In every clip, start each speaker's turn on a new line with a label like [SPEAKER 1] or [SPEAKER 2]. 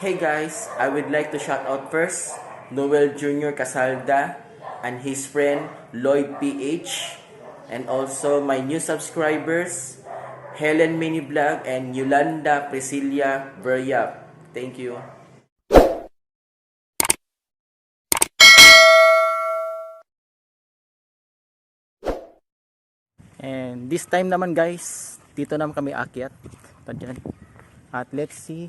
[SPEAKER 1] Hey guys, I would like to shout out first Noel Jr. Casalda and his friend Lloyd PH, and also my new subscribers Helen Mini Vlog and Yolanda Priscilla Beryap. Thank you.
[SPEAKER 2] And this time naman guys, dito naman kami akyat. Tadyan. At let's see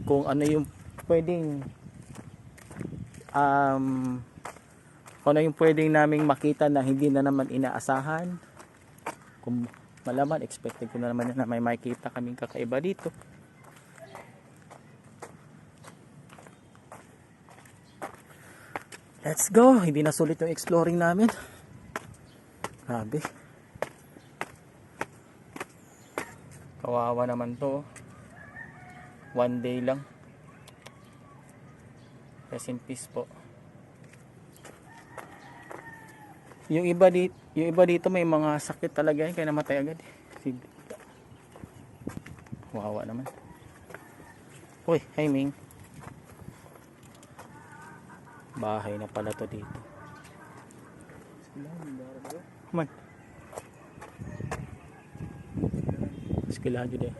[SPEAKER 2] kung ano yung pwedeng um, kung ano yung pwedeng naming makita na hindi na naman inaasahan. Kung malaman, expected ko na naman na may makita kaming kakaiba dito. Let's go! Hindi na sulit yung exploring namin. Grabe. Kawawa naman to. One day lang. Rest in peace po. Yung iba dito may mga sakit talaga kaya namatay agad. Kawawa naman. Uy, hi Ming. Bahay na pala to dito. Man. Skilado de.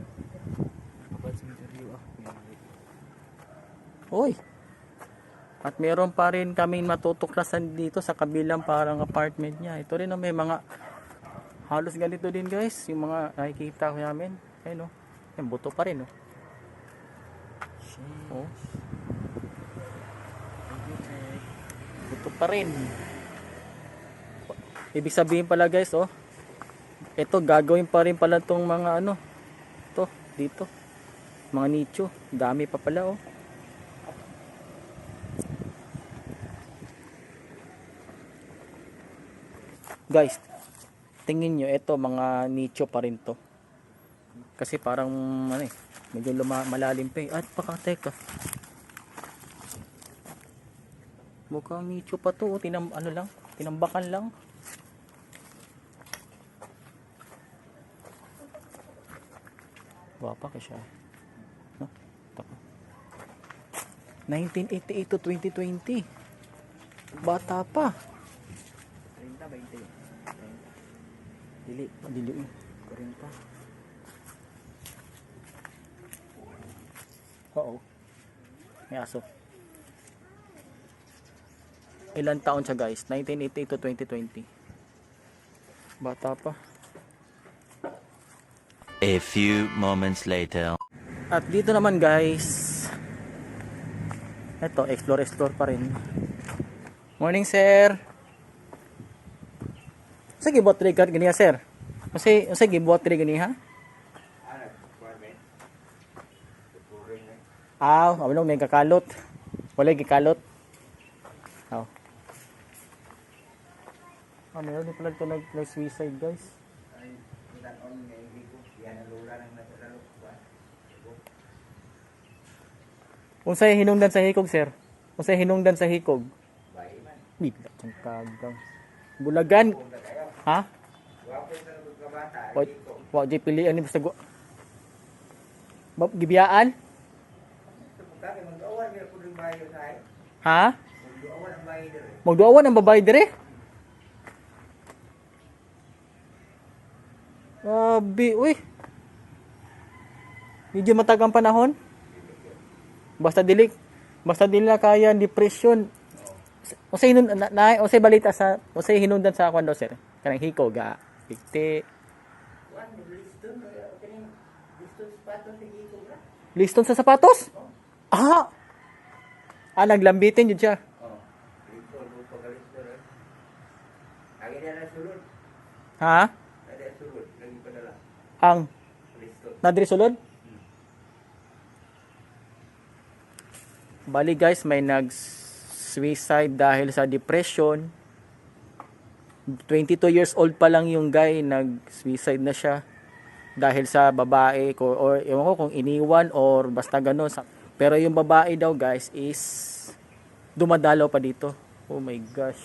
[SPEAKER 2] Uy. At meron pa rin kaming matutuklasan dito sa kabilang parang apartment niya. Ito rin may mga halos ganito din guys. Yung mga nakikita ko namin. Ayun o. Yung buto pa rin o. Oh. Buto pa rin. Ibig sabihin pala guys oh. Ito gagawin pa rin pala tong mga ano. Ito dito. Mga nicho. Dami pa pala oh. Guys, tingin nyo, ito mga nicho pa rin to. Kasi parang ano medyo malalim pa eh. At baka teka. Mukhang nicho pa to, tinambakan lang. Wapa ka siya. No? 1988 to 2020. Bata pa. 30, 20. Dili 40. Oo. May aso. Ilan taon siya guys? 1988 to 2020. Bata pa.
[SPEAKER 3] A few moments later.
[SPEAKER 2] At dito naman guys. Ito, explore pa rin. Morning sir. Sige, buat rin ganiya sir. Sige, buat rin ganiya ha? Abalong may kakalot. Wala gikalot. Meron din pala ito nag-suicide guys. Unsay hinungdan sa hikog sir? Unsay hinungdan sa hikog? Bigla siyang kagang. Bulagan. Ha? Wa di pilian ni basta gibiyaan? Ha? Magduawan ang babae dire? Grabe, uy. Medyo matagang panahon. Basta dili na kaya depression. Usay balita sa usay hinungdan sa kwan daw sir. Kanang hikog ga pikti. Liston sa sapatos? Naglambitin jud siya. Ha? Ang nadri sulod? Bali guys, may nag-suicide dahil sa depression. 22 years old pa lang yung guy, nag-suicide na siya dahil sa babae or ewan ko kung iniwan or basta gano'n. Pero yung babae daw guys is dumadalaw pa dito. Oh my gosh.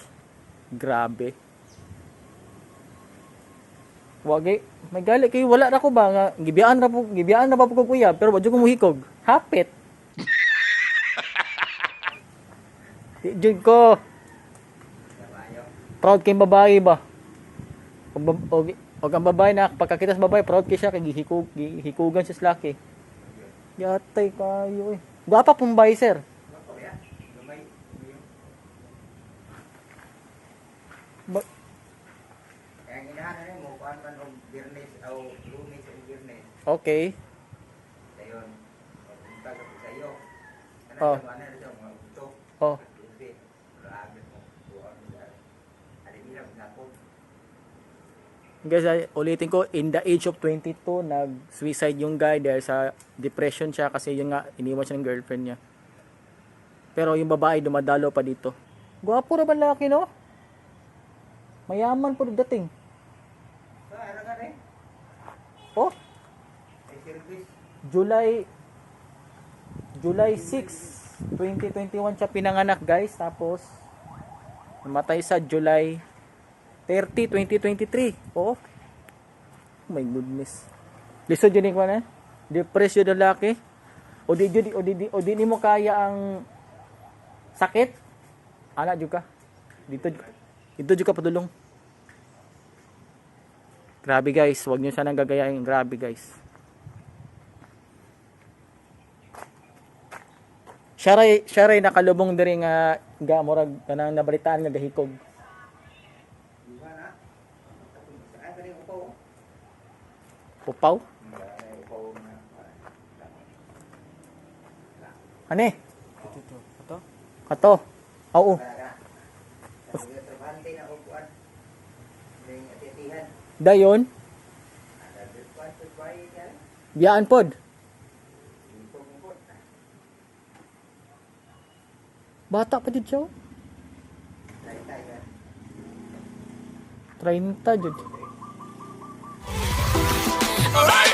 [SPEAKER 2] Grabe. Wagi, may gali kay wala ra ko ba nga gibiyaan na ba ko kuya pero wadyo ko muhikog. Hapit. Di jud ko. Proud kay babae ba? Og ang babae na pagkakita sa babae, proud kay siya kay gihikugan siya sa laki. Yatay kayo eh. Gwapa pong babae, sir. Ba-
[SPEAKER 4] Kaya ginahan na mo, kuhan man og Birnes o Lunes o Birnes.
[SPEAKER 2] okay.
[SPEAKER 4] Dayon. Punta ka sa iyo.
[SPEAKER 2] Oh.
[SPEAKER 4] Ano na siya mga ito.
[SPEAKER 2] Oh.
[SPEAKER 4] Lunes. Raagit mo. Kuhan mo dahil. Alimila mo na po.
[SPEAKER 2] Guys, ulitin ko, in the age of 22, nag-suicide yung guy dahil sa depression siya kasi yun nga, iniwan siya ng girlfriend niya. Pero yung babae dumadalo pa dito. Gwapo na ba laki, no? Mayaman po dating.
[SPEAKER 4] So, ano ka rin?
[SPEAKER 2] Oh,
[SPEAKER 4] Ay service.
[SPEAKER 2] July 6, 2021 siya pinanganak, guys. Tapos, namatay sa July 30, 2023. Oh my goodness. Lisod yun ko na. Depressed yun lalaki. O di ni mo kaya ang sakit. Ana jud ka. Dito jud ka padulong. Grabe guys, wag niyo sanang gagayahin. Grabe guys. Siya ray nakalubong diri nga murag kanang nabalitaan nga gahikog.
[SPEAKER 4] Diba na? Saan ka rin upaw?
[SPEAKER 2] Pupaw?
[SPEAKER 4] Ay, upaw na.
[SPEAKER 2] Ane? Kato. Oo.
[SPEAKER 4] Para. Sabi ka, trabahante na upuan. May atitihan.
[SPEAKER 2] Dayon,
[SPEAKER 4] Ada depan sesuai kan?
[SPEAKER 2] biyaan pod.
[SPEAKER 4] Ito mo.
[SPEAKER 2] Bata pa jud siya.
[SPEAKER 4] Tay-tay kan?
[SPEAKER 2] 30 jud.
[SPEAKER 5] Alright.